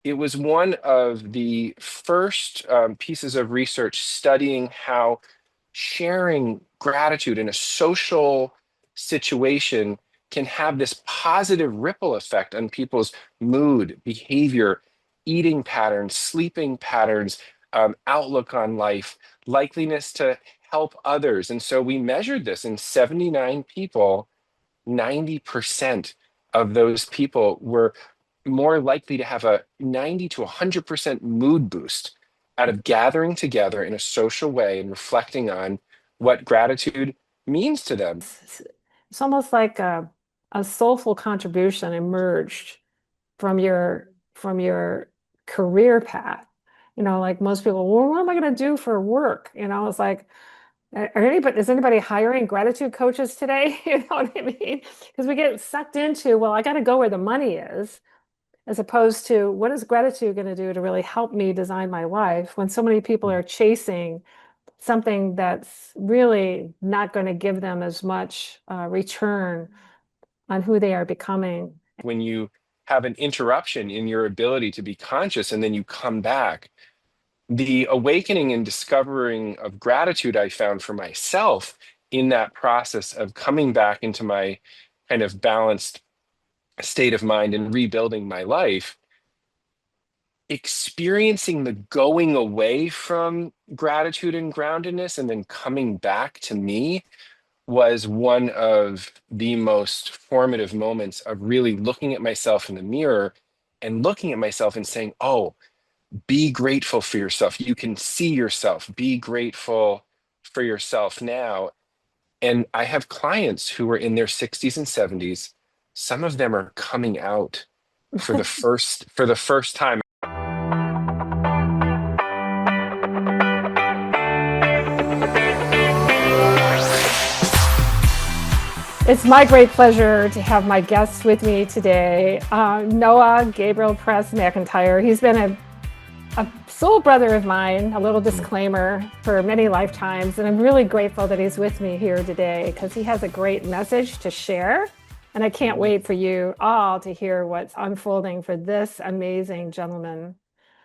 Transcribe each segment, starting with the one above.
it was one of the first pieces of research studying how sharing gratitude in a social situation can have this positive ripple effect on people's mood, behavior, eating patterns, sleeping patterns, outlook on life, likeliness to help others. And so we measured this in 79 people. 90% of those people were more likely to have a 90 to 100% mood boost out of gathering together in a social way and reflecting on what gratitude means to them. It's almost like a soulful contribution emerged from your career path. Like most people, well, what am I going to do for work? It's like, is anybody hiring gratitude coaches today? You know what I mean? Because we get sucked into, well, I got to go where the money is, as opposed to what is gratitude going to do to really help me design my life when so many people are chasing something that's really not going to give them as much return on who they are becoming. When you have an interruption in your ability to be conscious and then you come back, the awakening and discovering of gratitude I found for myself in that process of coming back into my kind of balanced state of mind and rebuilding my life, experiencing the going away from gratitude and groundedness and then coming back to me was one of the most formative moments of really looking at myself in the mirror and looking at myself and saying, oh, be grateful for yourself. You can see yourself. Be grateful for yourself now. And I have clients who are in their 60s and 70s. Some of them are coming out for the first time. It's my great pleasure to have my guest with me today, Noah Gabriel Press McIntyre. He's been a soul brother of mine, a little disclaimer, for many lifetimes. And I'm really grateful that he's with me here today because he has a great message to share. And I can't wait for you all to hear what's unfolding for this amazing gentleman.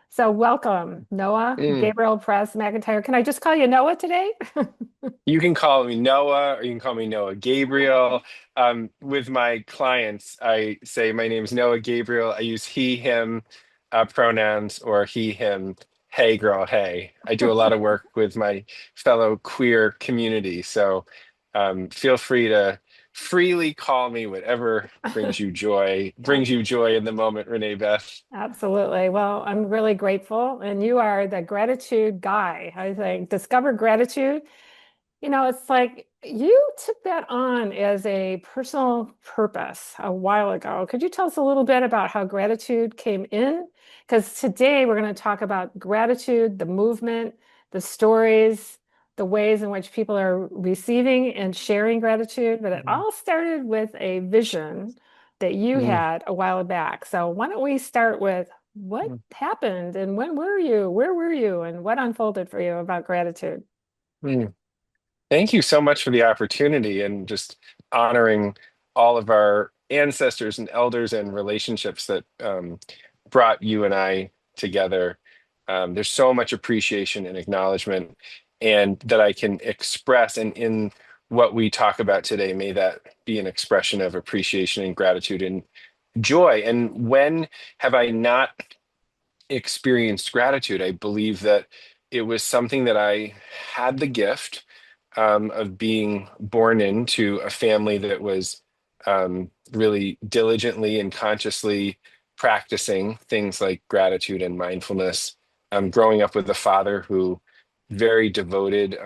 So welcome, Noah Mm. Gabriel Press McIntyre. Can I just call you Noah today? You can call me Noah or you can call me Noah Gabriel. With my clients, I say my name is Noah Gabriel. I use he, him pronouns or he, him, hey girl, hey. I do a lot of work with my fellow queer community. So feel free to freely call me whatever brings you joy in the moment, Renee Beth. Absolutely. Well, I'm really grateful. And you are the gratitude guy. I think discover gratitude. It's like you took that on as a personal purpose a while ago. Could you tell us a little bit about how gratitude came in? Because today we're going to talk about gratitude, the movement, the stories, the ways in which people are receiving and sharing gratitude. But it all started with a vision that you Mm, had a while back. So why don't we start with what mm, happened and when were you? Where were you? And what unfolded for you about gratitude? mm. Thank you so much for the opportunity and just honoring all of our ancestors and elders and relationships that brought you and I together. There's so much appreciation and acknowledgement, and that I can express. And in what we talk about today, may that be an expression of appreciation and gratitude and joy. And when have I not experienced gratitude? I believe that it was something that I had the gift of being born into a family that was really diligently and consciously practicing things like gratitude and mindfulness. Growing up with a father who very devoted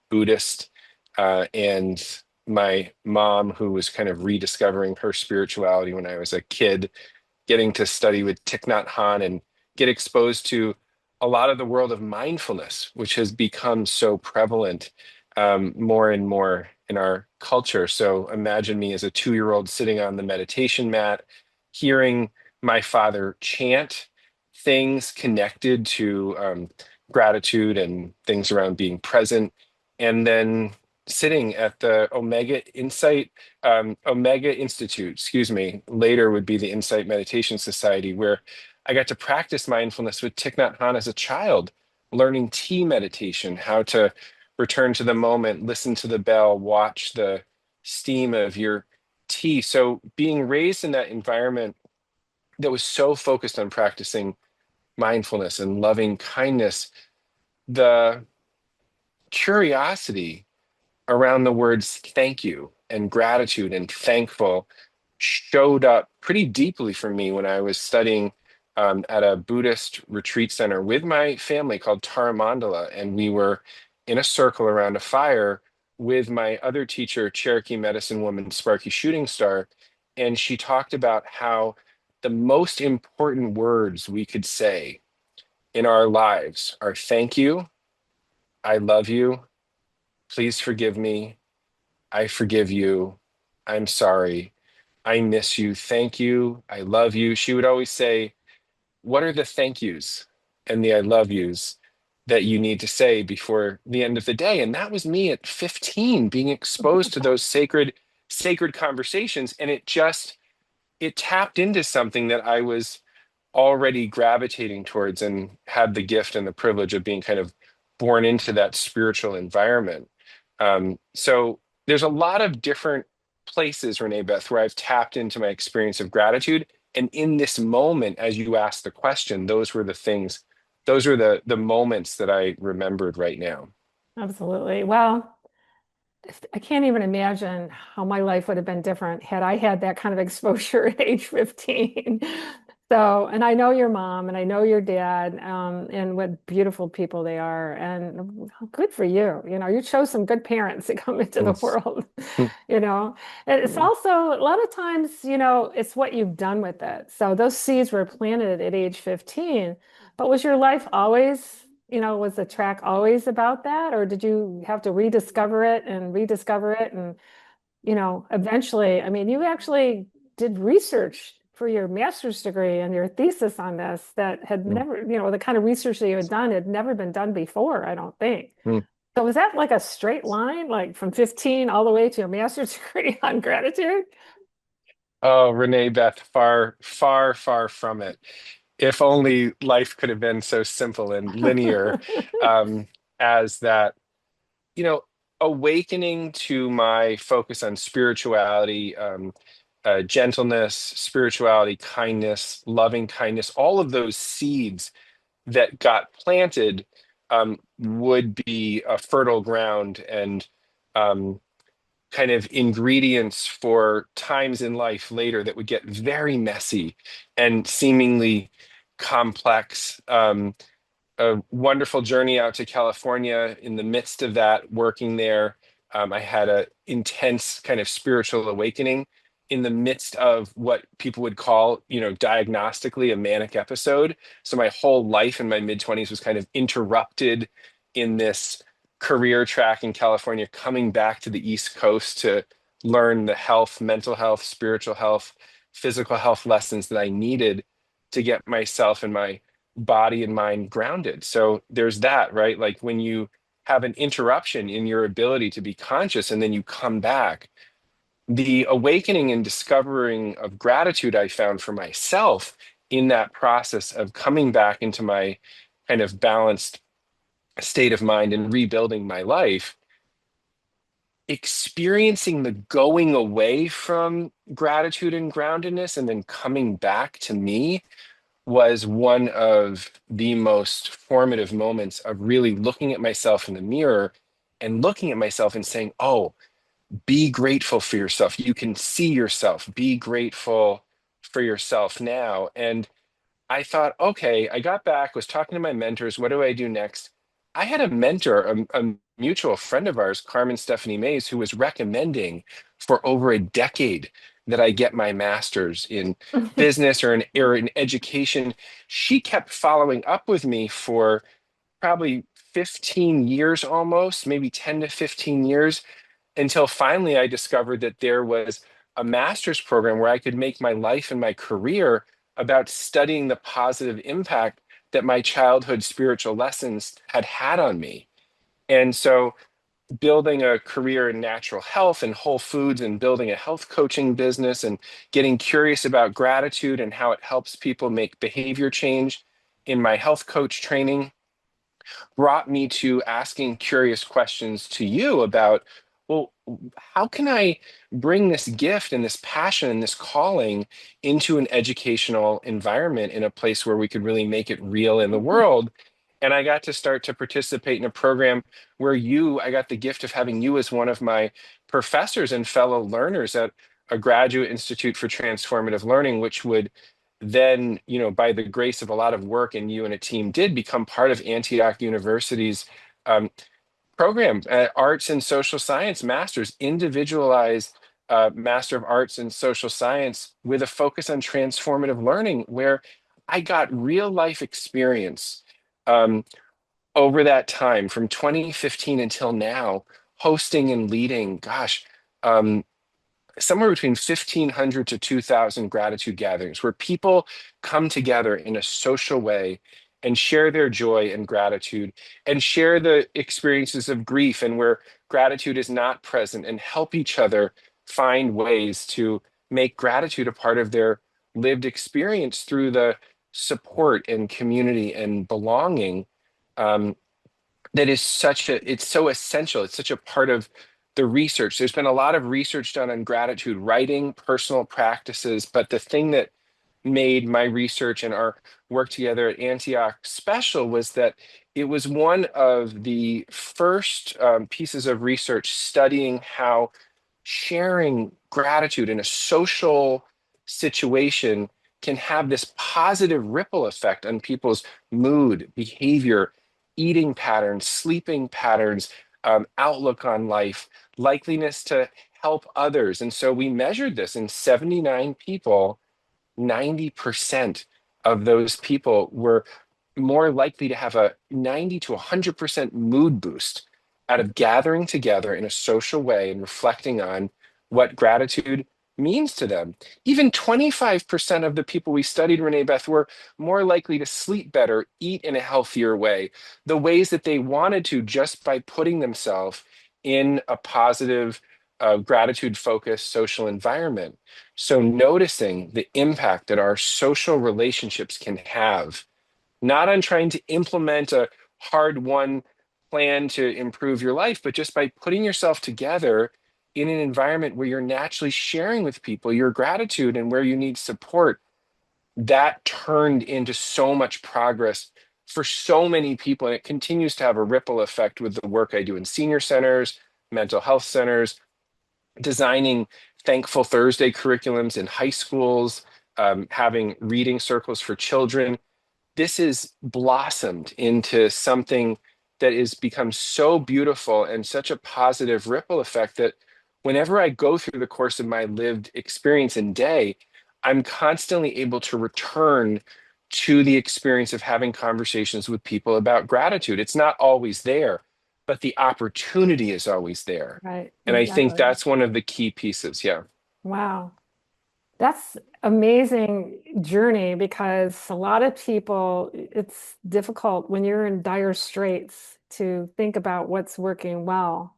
Buddhist, and my mom who was kind of rediscovering her spirituality when I was a kid, getting to study with Thich Nhat Hanh and get exposed to a lot of the world of mindfulness, which has become so prevalent more and more in our culture. So imagine me as a 2-year-old sitting on the meditation mat, hearing my father chant things connected to gratitude and things around being present, and then sitting at the Omega Institute, excuse me, later would be the Insight Meditation Society, where I got to practice mindfulness with Thich Nhat Hanh as a child, learning tea meditation, how to return to the moment, listen to the bell, watch the steam of your tea. So being raised in that environment that was so focused on practicing mindfulness and loving kindness, the curiosity around the words thank you and gratitude and thankful showed up pretty deeply for me when I was studying at a Buddhist retreat center with my family called Tara Mandala. And we were in a circle around a fire with my other teacher, Cherokee medicine woman, Sparky Shooting Star. And she talked about how the most important words we could say in our lives are thank you, I love you, please forgive me, I forgive you, I'm sorry, I miss you, thank you, I love you. She would always say, what are the thank yous and the I love yous that you need to say before the end of the day? And that was me at 15 being exposed to those sacred conversations. And it tapped into something that I was already gravitating towards and had the gift and the privilege of being kind of born into that spiritual environment. So there's a lot of different places, Renee Beth, where I've tapped into my experience of gratitude. And in this moment, as you asked the question, those were the things, those were the moments that I remembered right now. Absolutely. Well, I can't even imagine how my life would have been different had I had that kind of exposure at age 15. So, and I know your mom and I know your dad, and what beautiful people they are. And good for you. You know, you chose some good parents to come into the Mm. world, you know. And it's Mm. also a lot of times, you know, it's what you've done with it. So those seeds were planted at age 15, but was your life always, you know, was the track always about that, or did you have to rediscover it and rediscover it? And, you know, eventually, I mean, you actually did research for your master's degree and your thesis on this that had Mm. never, you know, the kind of research that you had done had never been done before, I don't think. Mm. So was that like a straight line, like from 15 all the way to a master's degree on gratitude? Oh, Renee Beth, far, far, far from it. If only life could have been so simple and linear um, as that, you know, awakening to my focus on spirituality, gentleness, spirituality, kindness, loving kindness, all of those seeds that got planted would be a fertile ground and um, kind of ingredients for times in life later that would get very messy and seemingly complex. A wonderful journey out to California. In the midst of that, working there, I had an intense kind of spiritual awakening in the midst of what people would call, you know, diagnostically a manic episode. So my whole life in my mid-20s was kind of interrupted in this career track in California, coming back to the East Coast to learn the health, mental health, spiritual health, physical health lessons that I needed to get myself and my body and mind grounded. So there's that, right? Like when you have an interruption in your ability to be conscious and then you come back, the awakening and discovering of gratitude I found for myself in that process of coming back into my kind of balanced state of mind and rebuilding my life, experiencing the going away from gratitude and groundedness and then coming back to me was one of the most formative moments of really looking at myself in the mirror and looking at myself and saying, oh, be grateful for yourself. You can see yourself. Be grateful for yourself now. And I thought, okay, I got back, was talking to my mentors. What do I do next? I had a mentor, a mutual friend of ours, Carmen Stephanie Mays, who was recommending for over a decade that I get my master's in business or in education. She kept following up with me for probably 15 years almost, maybe 10 to 15 years, until finally I discovered that there was a master's program where I could make my life and my career about studying the positive impact that my childhood spiritual lessons had had on me. And so building a career in natural health and whole foods and building a health coaching business and getting curious about gratitude and how it helps people make behavior change in my health coach training brought me to asking curious questions to you about, well, how can I bring this gift and this passion and this calling into an educational environment in a place where we could really make it real in the world? And I got to start to participate in a program where I got the gift of having you as one of my professors and fellow learners at a graduate institute for transformative learning, which would then, by the grace of a lot of work and you and a team did become part of Antioch University's um, program, Arts and Social Science Masters, individualized Master of Arts and Social Science with a focus on transformative learning, where I got real life experience um, over that time from 2015 until now, hosting and leading, gosh, um, somewhere between 1,500 to 2,000 gratitude gatherings where people come together in a social way and share their joy and gratitude and share the experiences of grief and where gratitude is not present and help each other find ways to make gratitude a part of their lived experience through the support and community and belonging. Um, that is it's so essential. It's such a part of the research. There's been a lot of research done on gratitude writing, personal practices, but the thing that made my research and our work together at Antioch special was that it was one of the first pieces of research studying how sharing gratitude in a social situation can have this positive ripple effect on people's mood, behavior, eating patterns, sleeping patterns, outlook on life, likeliness to help others. And so we measured this in 79 people. 90% of those people were more likely to have a 90 to 100% mood boost out of gathering together in a social way and reflecting on what gratitude means to them. Even 25% of the people we studied, Renee Beth, were more likely to sleep better, eat in a healthier way, the ways that they wanted to just by putting themselves in a positive, gratitude focused social environment. So, noticing the impact that our social relationships can have, not on trying to implement a hard won plan to improve your life, but just by putting yourself together in an environment where you're naturally sharing with people your gratitude and where you need support, that turned into so much progress for so many people. And it continues to have a ripple effect with the work I do in senior centers, mental health centers, designing Thankful Thursday curriculums in high schools, having reading circles for children. This has blossomed into something that has become so beautiful and such a positive ripple effect that whenever I go through the course of my lived experience and day, I'm constantly able to return to the experience of having conversations with people about gratitude. It's not always there, but the opportunity is always there. Right, And I think exactly. that's one of the key pieces. Yeah. Wow. That's amazing journey because a lot of people, it's difficult when you're in dire straits to think about what's working well.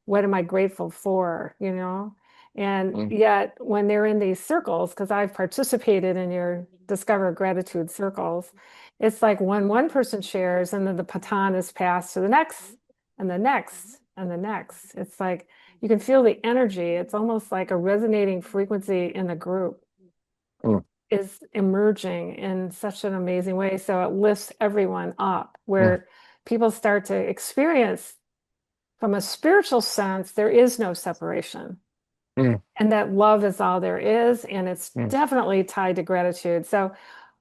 What am I grateful for, you know? And Mm, yet when they're in these circles, because I've participated in your Discover Gratitude circles, it's like when one person shares and then the baton is passed to the next and the next and the next. It's like you can feel the energy. It's almost like a resonating frequency in the group mm, is emerging in such an amazing way. So it lifts everyone up, mm, where people start to experience from a spiritual sense, there is no separation. mm, And that love is all there is. And it's mm, definitely tied to gratitude. So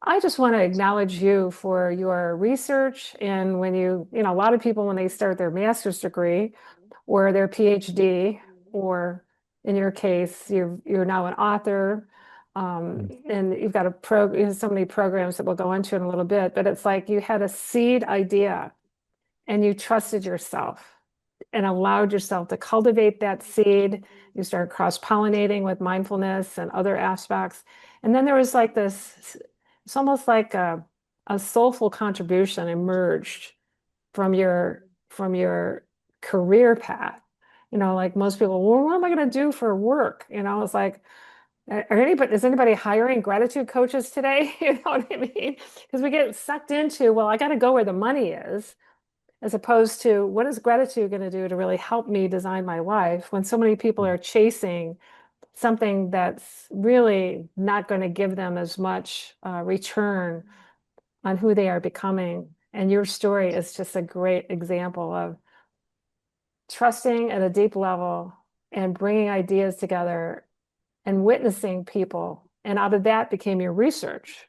I just want to acknowledge you for your research. And when a lot of people, when they start their master's degree or their PhD, or in your case, you're now an author. mm, And you've got so many programs that we'll go into in a little bit, but it's like you had a seed idea and you trusted yourself and allowed yourself to cultivate that seed. You start cross-pollinating with mindfulness and other aspects. And then there was like this, it's almost like a soulful contribution emerged from your career path. Like most people, well, what am I going to do for work? It's like, is anybody hiring gratitude coaches today? You know what I mean? Because we get sucked into, well, I got to go where the money is, as opposed to what is gratitude going to do to really help me design my life when so many people are chasing something that's really not going to give them as much return on who they are becoming. And your story is just a great example of trusting at a deep level and bringing ideas together and witnessing people. And out of that became your research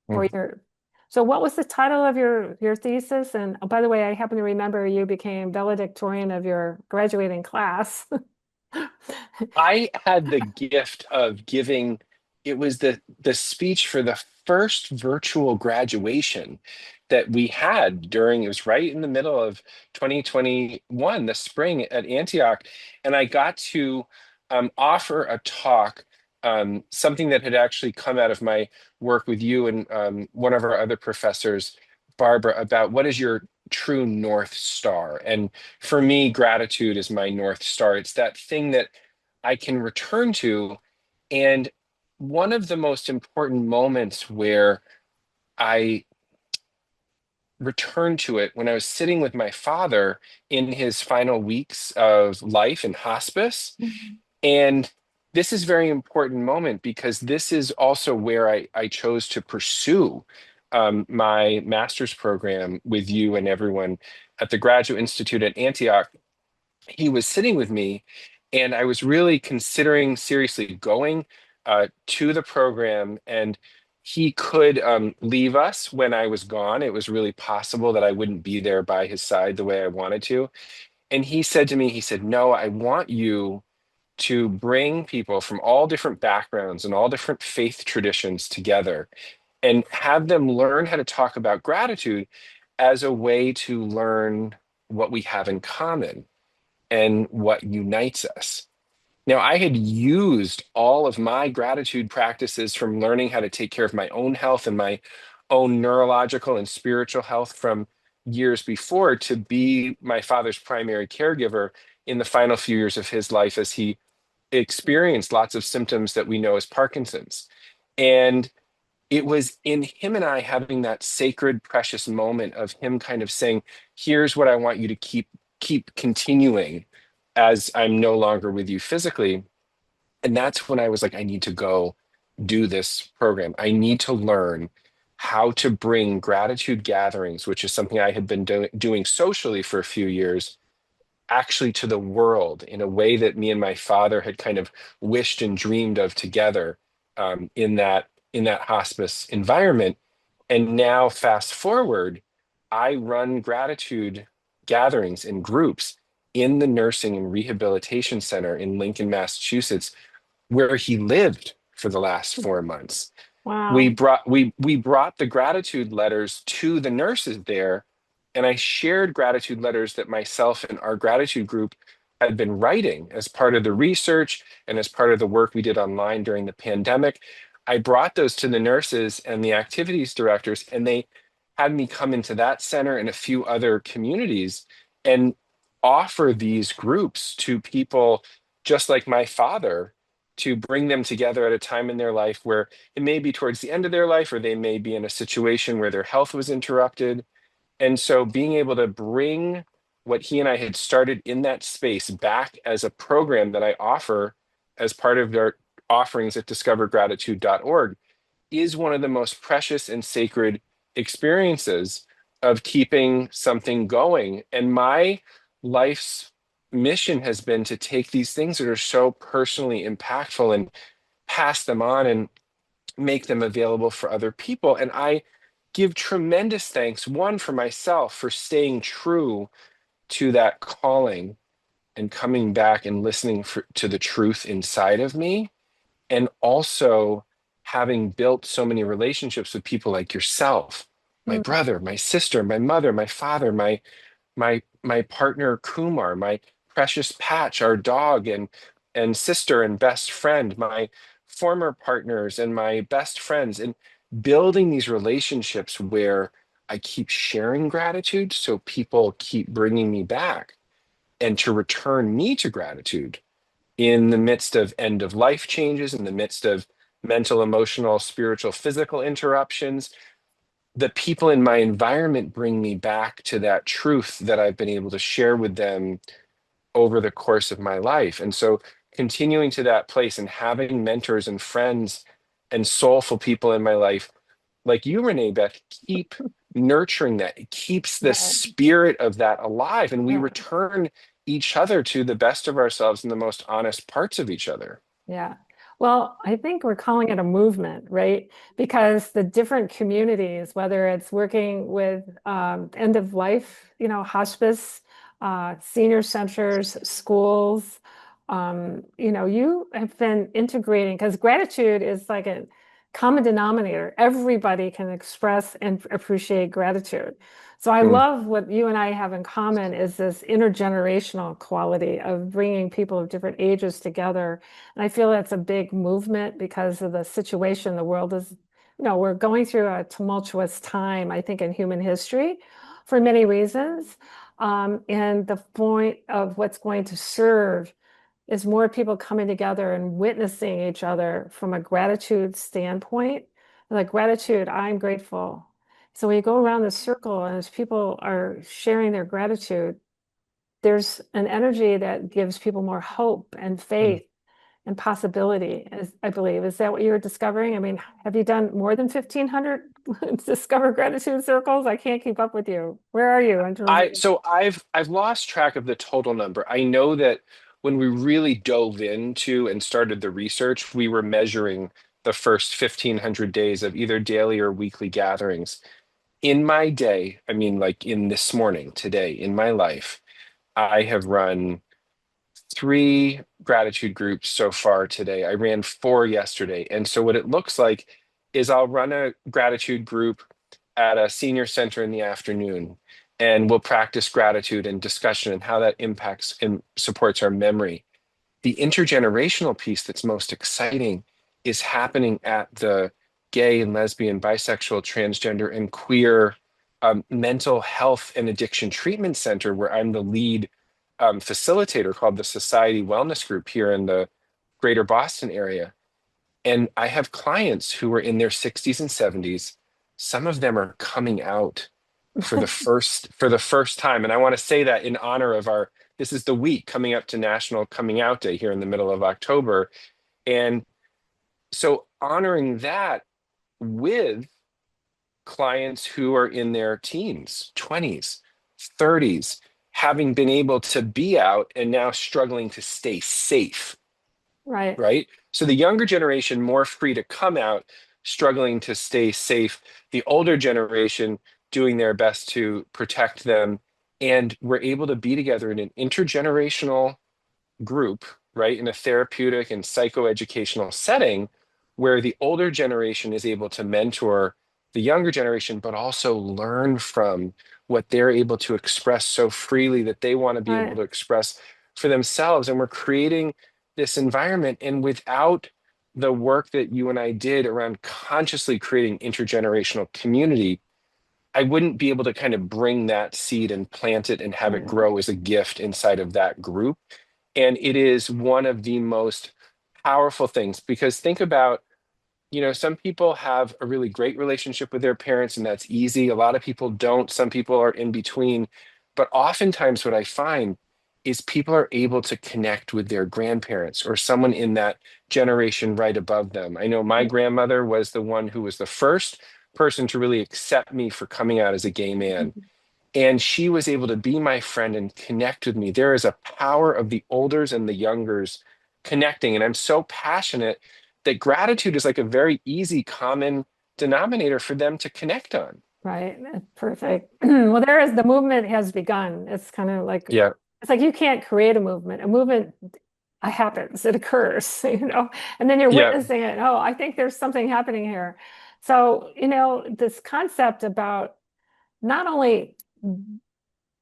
for Mhm. your. So what was the title of your thesis? And oh, by the way, I happen to remember you became valedictorian of your graduating class. I had the gift of giving, it was the speech for the first virtual graduation that we had during, it was right in the middle of 2021, the spring at Antioch. And I got to offer a talk, something that had actually come out of my work with you and one of our other professors, Barbara, about what is your true North Star. And for me, gratitude is my North Star. It's that thing that I can return to. And one of the most important moments where I returned to it when I was sitting with my father in his final weeks of life in hospice. And this is a very important moment because this is also where I chose to pursue my master's program with you and everyone at the Graduate Institute at Antioch. He was sitting with me, and I was really considering seriously going to the program. And he could leave us when I was gone. It was really possible that I wouldn't be there by his side the way I wanted to. And he said to me, he said, "No, I want you to bring people from all different backgrounds and all different faith traditions together and have them learn how to talk about gratitude as a way to learn what we have in common and what unites us." Now, I had used all of my gratitude practices from learning how to take care of my own health and my own neurological and spiritual health from years before to be my father's primary caregiver in the final few years of his life as he experienced lots of symptoms that we know as Parkinson's. And it was in him and I having that sacred, precious moment of him kind of saying, "Here's what I want you to keep continuing as I'm no longer with you physically." And that's when I was like, I need to go do this program. I need to learn how to bring gratitude gatherings, which is something I had been doing socially for a few years, actually to the world in a way that me and my father had kind of wished and dreamed of together in that hospice environment. And now, fast forward, I run gratitude gatherings in groups in the nursing and rehabilitation center in Lincoln, Massachusetts, where he lived for the last 4 months. we Wow. brought we brought the gratitude letters to the nurses there, and I shared gratitude letters that myself and our gratitude group had been writing as part of the research and as part of the work we did online during the pandemic. I brought those to the nurses and the activities directors, and they had me come into that center and a few other communities and offer these groups to people just like my father, to bring them together at a time in their life where it may be towards the end of their life, or they may be in a situation where their health was interrupted. And so being able to bring what he and I had started in that space back as a program that I offer as part of their offerings at discovergratitude.org is one of the most precious and sacred experiences of keeping something going. And my life's mission has been to take these things that are so personally impactful and pass them on and make them available for other people. And I give tremendous thanks, one, for myself for staying true to that calling and coming back and listening to the truth inside of me, and also having built so many relationships with people like yourself, my Mm. brother, my sister, my mother, my father, my partner Kumar, my precious Patch, our dog and sister and best friend, my former partners and my best friends, and building these relationships where I keep sharing gratitude so people keep bringing me back. and to return me to gratitude in the midst of end of life changes, in the midst of mental, emotional, spiritual, physical interruptions. The people in my environment bring me back to that truth that I've been able to share with them over the course of my life. And so continuing to that place and having mentors and friends and soulful people in my life, like you, Renee Beth, keep nurturing that. It keeps the Right. spirit of that alive. And we Yeah. return each other to the best of ourselves and the most honest parts of each other. Yeah. Well, I think we're calling it a movement, right? Because the different communities, whether it's working with end of life, hospice, senior centers, schools, you have been integrating because gratitude is like a common denominator. Everybody can express and appreciate gratitude. So I Mm, love what you and I have in common is this intergenerational quality of bringing people of different ages together. And I feel that's a big movement because of the situation the world is, we're going through a tumultuous time, I think, in human history for many reasons. And the point of what's going to serve is more people coming together and witnessing each other from a gratitude standpoint. Like gratitude, I'm grateful. So when you go around the circle and as people are sharing their gratitude, there's an energy that gives people more hope and mm. faith and possibility, as I believe. Is that what you're discovering? I mean, have you done more than 1,500 discover gratitude circles? I can't keep up with you. Where are you in terms of? I've lost track of the total number. I know that when we really dove into and started the research, we were measuring the first 1,500 days of either daily or weekly gatherings. In my day, I mean, like in this morning, today, in my life, I have run three gratitude groups so far today. I ran four yesterday. And so what it looks like is I'll run a gratitude group at a senior center in the afternoon, and we'll practice gratitude and discussion and how that impacts and supports our memory. The intergenerational piece that's most exciting is happening at the gay and lesbian, bisexual, transgender, and queer mental health and addiction treatment center, where I'm the lead facilitator, called the Society Wellness Group here in the greater Boston area. And I have clients who are in their 60s and 70s. Some of them are coming out for the first time. And I want to say that in honor of our, this is the week coming up to National Coming Out Day here in the middle of October. And so honoring that with clients who are in their teens, 20s, 30s, having been able to be out and now struggling to stay safe, Right. right? So the younger generation more free to come out, struggling to stay safe. The older generation doing their best to protect them. And we're able to be together in an intergenerational group, right, in a therapeutic and psychoeducational setting where the older generation is able to mentor the younger generation, but also learn from what they're able to express so freely that they want to be able Right. to express for themselves. And we're creating this environment. And without the work that you and I did around consciously creating intergenerational community, I wouldn't be able to kind of bring that seed and plant it and have it Right. grow as a gift inside of that group. And it is one of the most powerful things because think about, some people have a really great relationship with their parents, and that's easy. A lot of people don't. Some people are in between. But oftentimes, what I find is people are able to connect with their grandparents or someone in that generation right above them. I know my grandmother was the one who was the first person to really accept me for coming out as a gay man. And she was able to be my friend and connect with me. There is a power of the olders and the youngers connecting. And I'm so passionate that gratitude is like a very easy common denominator for them to connect on. Right. Perfect. Well, the movement has begun. It's kind of like, Yeah. it's like you can't create a movement. A movement happens, it occurs, and then you're Yeah. witnessing it. Oh, I think there's something happening here. So, this concept about not only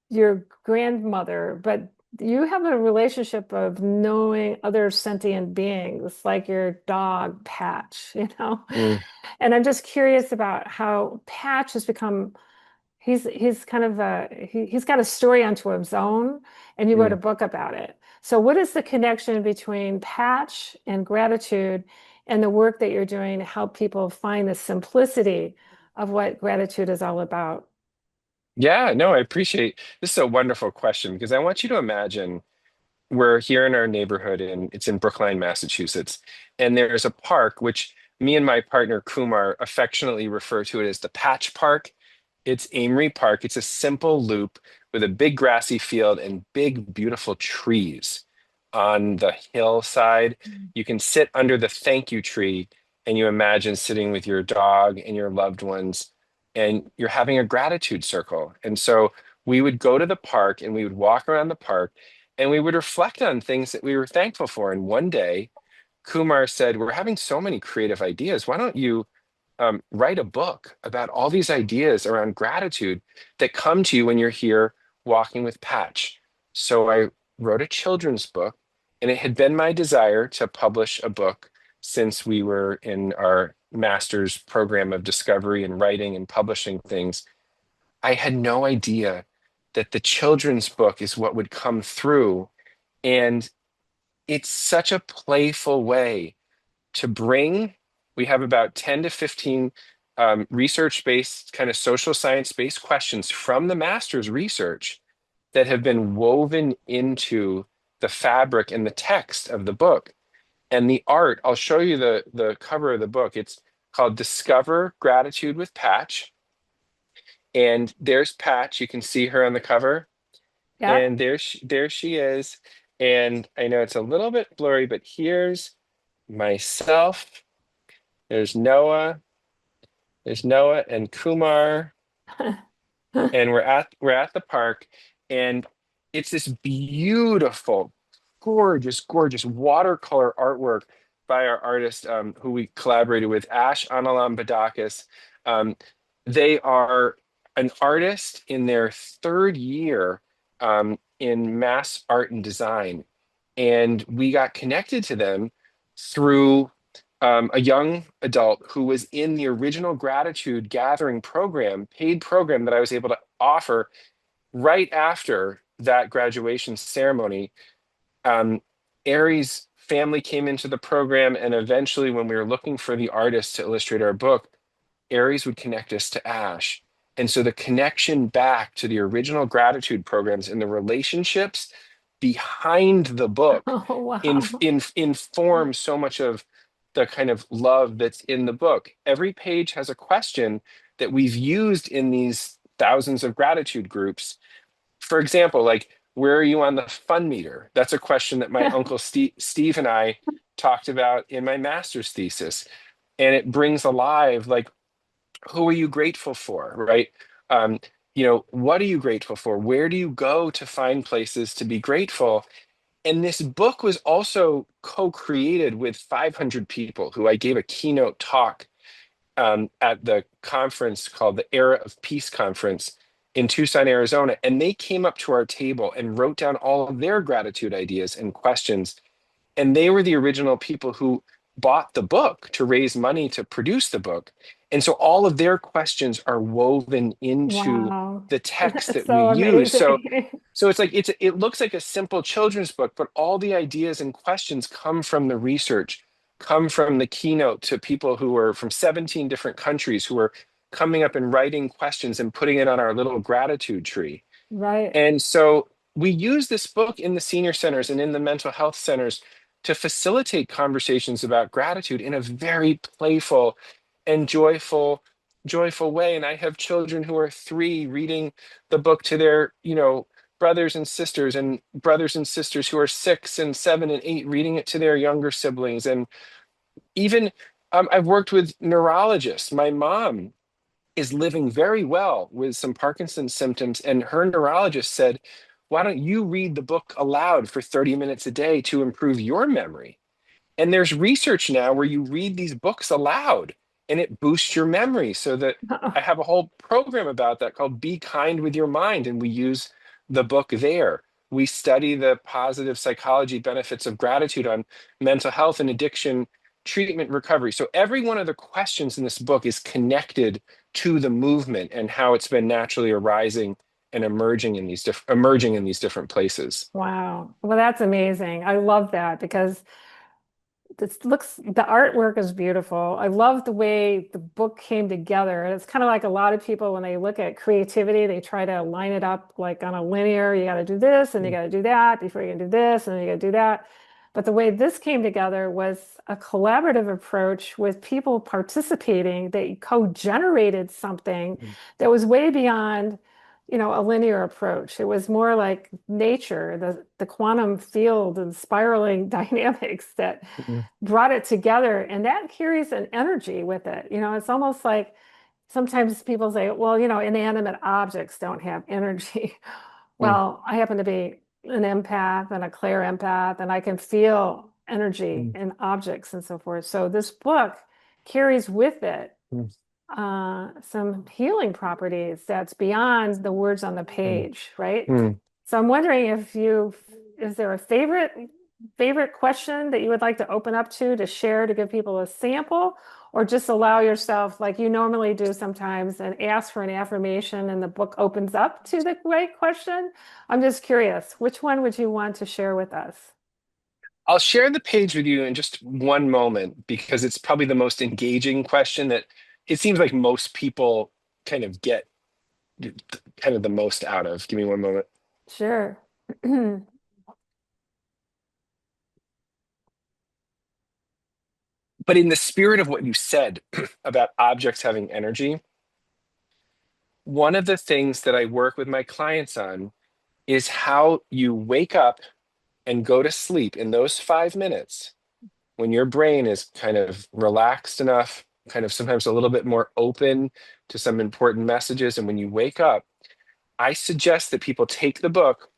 your grandmother, but you have a relationship of knowing other sentient beings like your dog Patch. Mm, And I'm just curious about how Patch has become He's kind of he's got a story unto his own, and you wrote a Mm. book about it. So what is the connection between Patch and gratitude and the work that you're doing to help people find the simplicity of what gratitude is all about? Yeah, no, I appreciate this is a wonderful question because I want you to imagine we're here in our neighborhood and it's in Brookline, Massachusetts. And there's a park which me and my partner Kumar affectionately refer to it as the Patch Park. It's Amory Park. It's a simple loop with a big grassy field and big, beautiful trees on the hillside. You can sit under the thank you tree and you imagine sitting with your dog and your loved ones and you're having a gratitude circle. And so we would go to the park and we would walk around the park and we would reflect on things that we were thankful for. And one day, Kumar said, "We're having so many creative ideas. Why don't you write a book about all these ideas around gratitude that come to you when you're here walking with Patch?" So I wrote a children's book, and it had been my desire to publish a book since we were in our master's program of discovery and writing and publishing things. I had no idea that the children's book is what would come through. And it's such a playful way to bring, we have about 10 to 15 research-based, kind of social science-based questions from the master's research that have been woven into the fabric and the text of the book. And the art, I'll show you the cover of the book. It's called Discover Gratitude with Patch. And there's Patch. You can see her on the cover. Yep. And there she is. And I know it's a little bit blurry, but here's myself. There's Noah. There's Noah and Kumar, and we're at the park, and it's this beautiful, gorgeous watercolor artwork by our artist who we collaborated with, Ash Analam Badakis. Um, they are an artist in their third year in mass art and design, and we got connected to them through a young adult who was in the original gratitude gathering program, paid program that I was able to offer right after that graduation ceremony. Um, Aries' family came into the program, and eventually, when we were looking for the artist to illustrate our book, Aries would connect us to Ash. And so the connection back to the original gratitude programs and the relationships behind the book Oh, wow. inform so much of the kind of love that's in the book. Every page has a question that we've used in these thousands of gratitude groups. For example, like, where are you on the fun meter? That's a question that my uncle Steve and I talked about in my master's thesis. And it brings alive, like, who are you grateful for, right? Um, what are you grateful for? Where do you go to find places to be grateful? And this book was also co-created with 500 people who I gave a keynote talk at the conference called the Era of Peace Conference in Tucson, Arizona. And they came up to our table and wrote down all of their gratitude ideas and questions. And they were the original people who bought the book to raise money to produce the book. And so all of their questions are woven into Wow. the text That's that we so use. So amazing. so it's like it looks like a simple children's book, but all the ideas and questions come from the research, come from the keynote to people who are from 17 different countries who are coming up and writing questions and putting it on our little gratitude tree. Right. And so we use this book in the senior centers and in the mental health centers to facilitate conversations about gratitude in a very playful and joyful way. And I have children who are 3 reading the book to their, brothers and sisters, and brothers and sisters who are 6 and 7 and 8 reading it to their younger siblings. And even I've worked with neurologists. My mom is living very well with some Parkinson's symptoms. And her neurologist said, "Why don't you read the book aloud for 30 minutes a day to improve your memory?" And there's research now where you read these books aloud and it boosts your memory. So that I have a whole program about that called Be Kind with Your Mind. And we use the book there. We study the positive psychology benefits of gratitude on mental health and addiction treatment, recovery. So every one of the questions in this book is connected to the movement and how it's been naturally arising and emerging in these different places. Wow. Well, that's amazing. I love that because the artwork is beautiful. I love the way the book came together. It's kind of like a lot of people when they look at creativity, they try to line it up like on a linear, you got to do this and you got to do that before you can do this and then you got to do that. But the way this came together was a collaborative approach with people participating. They co-generated something that was way beyond, a linear approach. It was more like nature, the quantum field and spiraling dynamics that Mhm. brought it together, and that carries an energy with it. It's almost like sometimes people say, well, inanimate objects don't have energy. Mm, Well, I happen to be an empath and a clear empath, and I can feel energy mm, in objects and so forth. So this book carries with it mm, some healing properties that's beyond the words on the mm, page, right? mm. So I'm wondering is there a favorite question that you would like to open up to share to give people a sample, or just allow yourself, like you normally do sometimes, and ask for an affirmation and the book opens up to the right question? I'm just curious, which one would you want to share with us? I'll share the page with you in just one moment because it's probably the most engaging question that it seems like most people kind of get kind of the most out of. Give me one moment. Sure. But in the spirit of what you said about objects having energy, one of the things that I work with my clients on is how you wake up and go to sleep in those 5 minutes when your brain is kind of relaxed enough, kind of sometimes a little bit more open to some important messages. And when you wake up, I suggest that people take the book,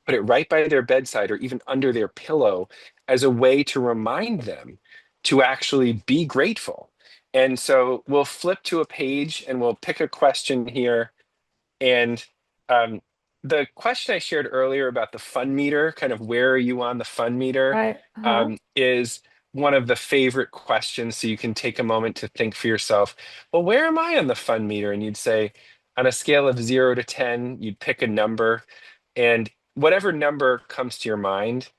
put it right by their bedside or even under their pillow as a way to remind them to actually be grateful. And so we'll flip to a page and we'll pick a question here. And um, the question I shared earlier about the fun meter, kind of where are you on the fun meter, Right. Uh-huh. is one of the favorite questions. So you can take a moment to think for yourself, well, where am I on the fun meter? And you'd say, on a scale of 0 to 10, you'd pick a number, and whatever number comes to your mind.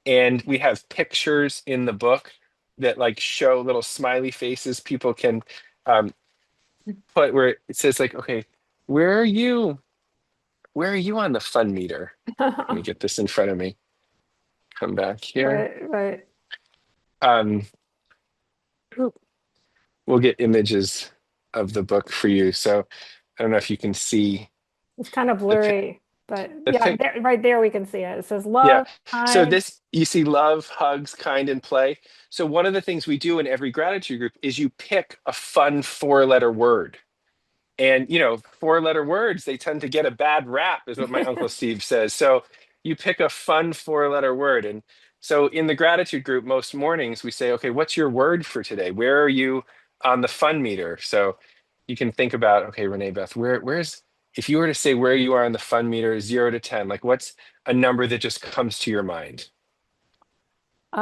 And we have pictures in the book that like show little smiley faces people can um, put where it says like, okay, where are you? Where are you on the fun meter? Let me get this in front of me. Come back here. Right, right. Um, we'll get images of the book for you. So I don't know if you can see It's kind of the blurry, but the yeah, pic. right there we can see it. It says Yeah. love, So kind. this, you see love, hugs, kind, and play. So one of the things we do in every gratitude group is you pick a fun 4-letter word. And, 4-letter words, they tend to get a bad rap, is what my Uncle Steve says. So you pick a fun 4-letter word. And so in the gratitude group, most mornings we say, okay, what's your word for today? Where are you on the fun meter? So you can think about, okay, Renee Beth, if you were to say where you are on the fun meter, 0 to 10, like what's a number that just comes to your mind?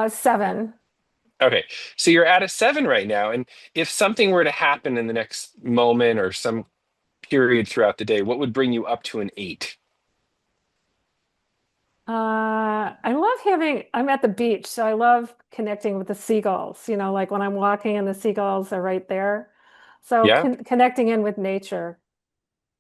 7. Okay, so you're at a 7 right now. And if something were to happen in the next moment or some period throughout the day, what would bring you up to an 8? I love I'm at the beach, so I love connecting with the seagulls, like when I'm walking and the seagulls are right there. So Yeah. connecting in with nature.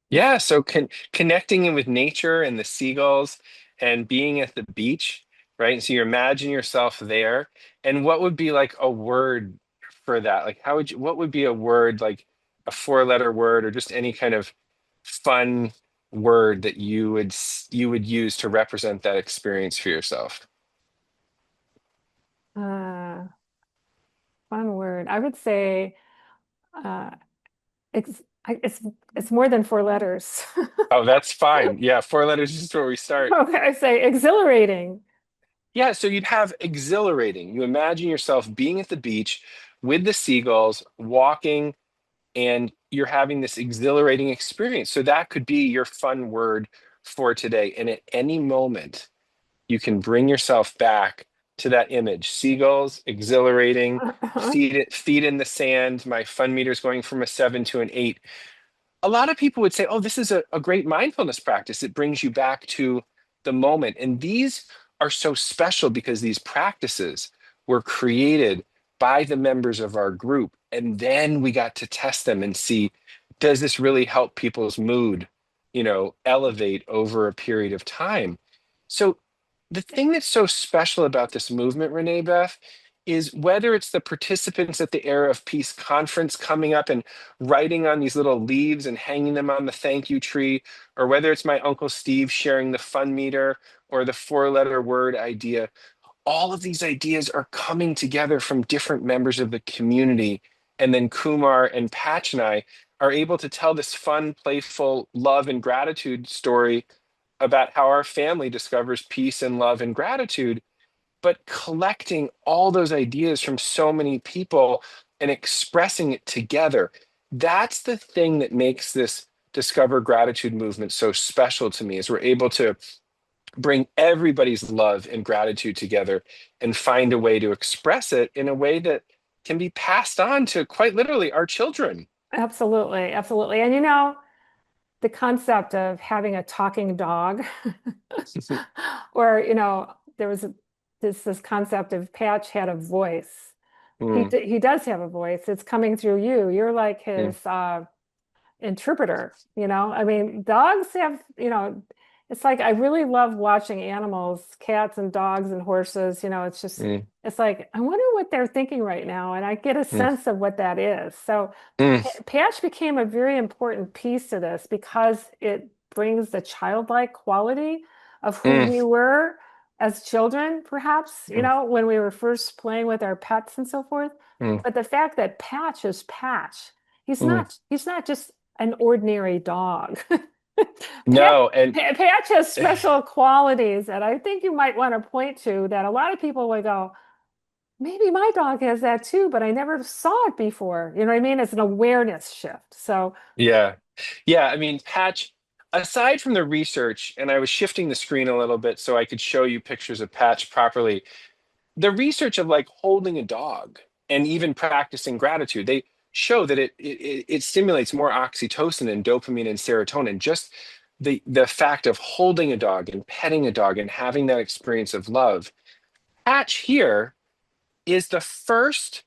Yeah. So connecting in with nature and the seagulls and being at the beach, right? So you imagine yourself there. And what would be like a word for that? Like, what would be a word, like a 4-letter word or just any kind of fun word that you would use to represent that experience for yourself? Uh, Fun word. I would say uh, it's it's more than 4 letters. Oh, that's fine. Yeah. 4 letters is where we start. Okay, I say exhilarating. Yeah, so you'd have exhilarating. You imagine yourself being at the beach with the seagulls, walking, and you're having this exhilarating experience. So that could be your fun word for today. And at any moment, you can bring yourself back to that image. Seagulls, exhilarating, Uh-huh. feet in the sand. My fun meter's going from a 7 to an 8. A lot of people would say, oh, this is a great mindfulness practice. It brings you back to the moment. And these are so special because these practices were created by the members of our group. And then we got to test them and see, does this really help people's mood, elevate over a period of time? So the thing that's so special about this movement, Renee Beth, is whether it's the participants at the Era of Peace conference coming up and writing on these little leaves and hanging them on the thank you tree, or whether it's my Uncle Steve sharing the fun meter or the 4-letter word idea, all of these ideas are coming together from different members of the community. And then Kumar and Patch and I are able to tell this fun, playful love and gratitude story about how our family discovers peace and love and gratitude, but collecting all those ideas from so many people and expressing it together. That's the thing that makes this Discover Gratitude movement so special to me, is we're able to bring everybody's love and gratitude together and find a way to express it in a way that can be passed on to quite literally our children. Absolutely, absolutely. And the concept of having a talking dog, or there was this concept of Patch had a voice. Mm, He does have a voice. It's coming through you. You're like mm, his interpreter, I mean, dogs have, it's like I really love watching animals, cats and dogs and horses, mm, it's like I wonder what they're thinking right now, and I get a mm, sense of what that is. So mm, Patch became a very important piece to this because it brings the childlike quality of who mm, we were as children, perhaps, mm, when we were first playing with our pets and so forth. mm, But the fact that Patch is Patch, mm. he's not just an ordinary dog. Patch, No, and Patch has special qualities that I think you might want to point to that a lot of people would go, maybe my dog has that too, but I never saw it before. You know what I mean? It's an awareness shift. So, yeah. Yeah, I mean, Patch, aside from the research, and I was shifting the screen a little bit so I could show you pictures of Patch properly, the research of like holding a dog and even practicing gratitude, they show that it stimulates more oxytocin and dopamine and serotonin. Just the fact of holding a dog and petting a dog and having that experience of love. Patch here is the first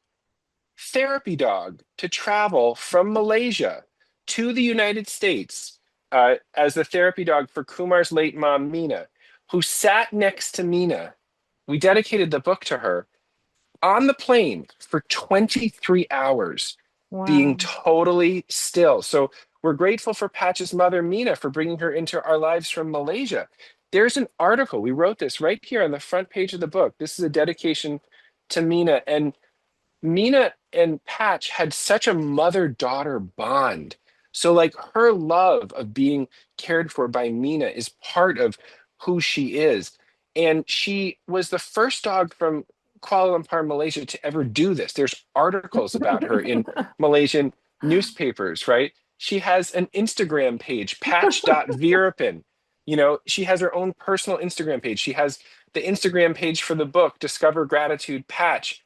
therapy dog to travel from Malaysia to the United States as the therapy dog for Kumar's late mom, Mina, who sat next to Mina. We dedicated the book to her on the plane for 23 hours, being wow. totally still. So we're grateful for Patch's mother, Mina, for bringing her into our lives from Malaysia. There's an article. We wrote this right here on the front page of the book. This is a dedication to Mina. And Mina and Patch had such a mother-daughter bond. So, like, her love of being cared for by Mina is part of who she is. And she was the first dog from Kuala Lumpur, Malaysia to ever do this. There's articles about her in Malaysian newspapers, right? She has an Instagram page, patch.virapin. She has her own personal Instagram page. She has the Instagram page for the book, Discover Gratitude Patch,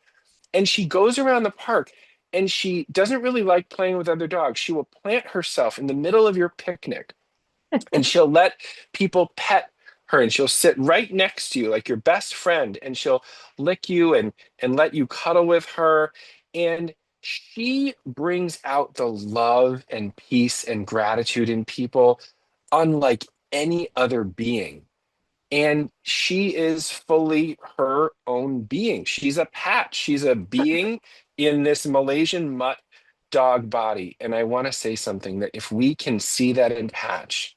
and she goes around the park and she doesn't really like playing with other dogs. She will plant herself in the middle of your picnic and she'll let people pet her and she'll sit right next to you like your best friend and she'll lick you and let you cuddle with her. And she brings out the love and peace and gratitude in people unlike any other being. And she is fully her own being. She's a Patch. She's a being in this Malaysian mutt dog body. And I want to say something that if we can see that in Patch,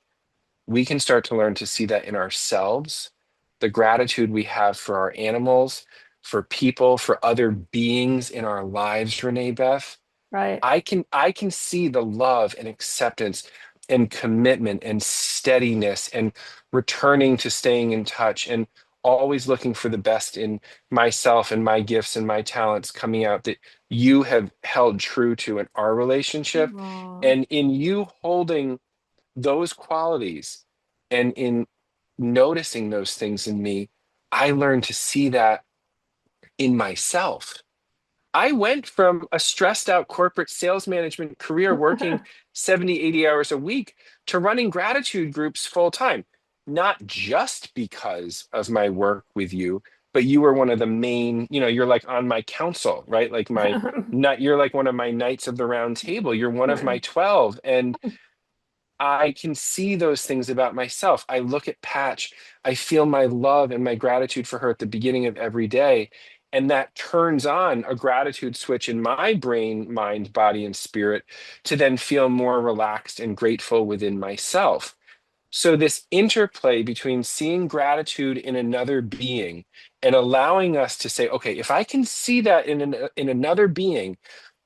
we can start to learn to see that in ourselves, the gratitude we have for our animals, for people, for other beings in our lives, Renee Beth. Right. I can see the love and acceptance and commitment and steadiness and returning to staying in touch and always looking for the best in myself and my gifts and my talents coming out that you have held true to in our relationship, Oh, and in you holding those qualities and in noticing those things in me, I learned to see that in myself. I went from a stressed out corporate sales management career working 70, 80 hours a week to running gratitude groups full time, not just because of my work with you, but you were one of the main, you're like on my council, right? Like my not you're like one of my knights of the round table. You're one of my 12. And I can see those things about myself. I look at Patch, I feel my love and my gratitude for her at the beginning of every day. And that turns on a gratitude switch in my brain, mind, body, and spirit to then feel more relaxed and grateful within myself. So, this interplay between seeing gratitude in another being and allowing us to say, okay, if I can see that in another being,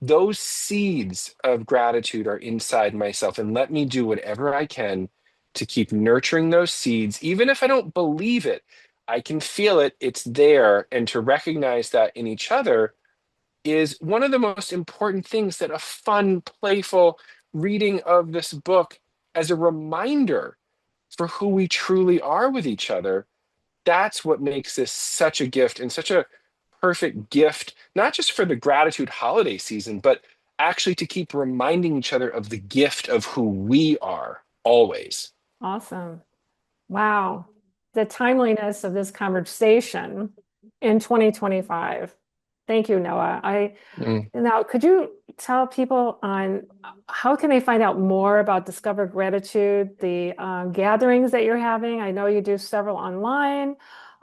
those seeds of gratitude are inside myself. And let me do whatever I can to keep nurturing those seeds. Even if I don't believe it, I can feel it, it's there. And to recognize that in each other is one of the most important things that a fun, playful reading of this book as a reminder for who we truly are with each other. That's what makes this such a gift and such a perfect gift, not just for the gratitude holiday season, but actually to keep reminding each other of the gift of who we are always. Awesome. Wow. The timeliness of this conversation in 2025. Thank you, Noah. Mm. Now, could you tell people on how can they find out more about Discover Gratitude, the gatherings that you're having? I know you do several online,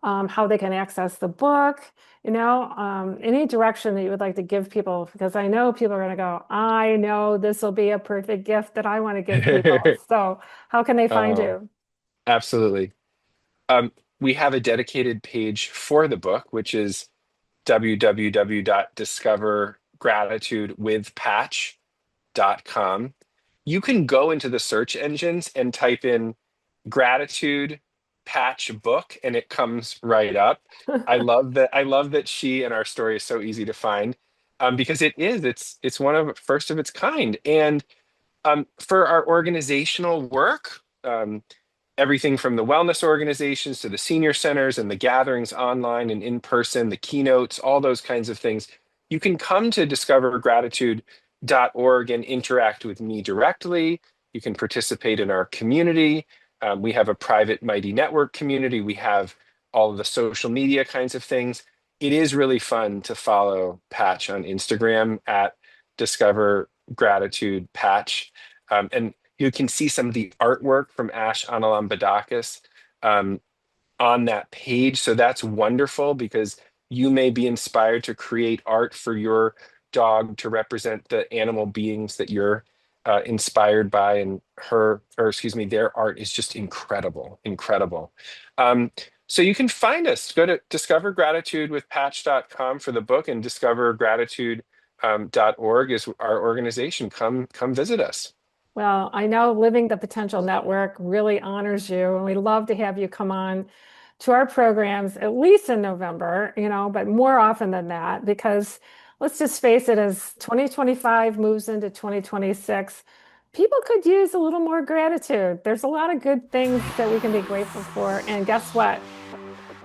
how they can access the book, any direction that you would like to give people, because I know people are going to go, I know this will be a perfect gift that I want to give people. So how can they find Oh, you? absolutely. Um, we have a dedicated page for the book, which is www.discovergratitudewithpatch.com. You can go into the search engines and type in gratitude patch book and it comes right up. I love that she and our story is so easy to find, because it's one of first of its kind. And for our organizational work, everything from the wellness organizations to the senior centers and the gatherings online and in person, the keynotes, all those kinds of things. You can come to discovergratitude.org and interact with me directly. You can participate in our community. We have a private Mighty Network community. We have all of the social media kinds of things. It is really fun to follow Patch on Instagram at Discover Gratitude Patch. And you can see some of the artwork from Ash Analaambadakis um, on that page. So that's wonderful because you may be inspired to create art for your dog to represent the animal beings that you're inspired by, and their art is just incredible, incredible. Um, so you can find us. Go to discovergratitudewithpatch.com for the book, and discovergratitude.org is our organization. Come visit us. Well, I know Living the Potential Network really honors you, and we love to have you come on to our programs at least in November, but more often than that, because let's just face it, as 2025 moves into 2026, people could use a little more gratitude. There's a lot of good things that we can be grateful for. And guess what?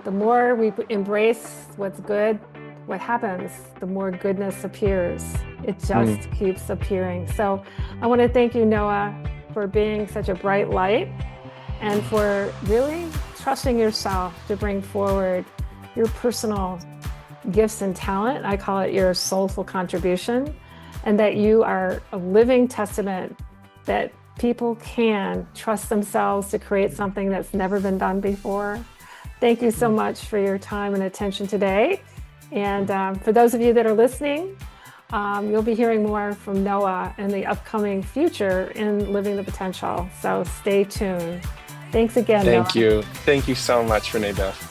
The more we embrace what's good, what happens? The more goodness appears. It Mm. just keeps appearing. So I want to thank you, Noah, for being such a bright light and for really trusting yourself to bring forward your personal gifts and talent. I call it your soulful contribution, and that you are a living testament that people can trust themselves to create something that's never been done before. Thank you so much for your time and attention today. And for those of you that are listening, you'll be hearing more from Noah in the upcoming future in Living the Potential. So stay tuned. Thanks again, Thank Noah. you. Thank you so much, Renee Beth.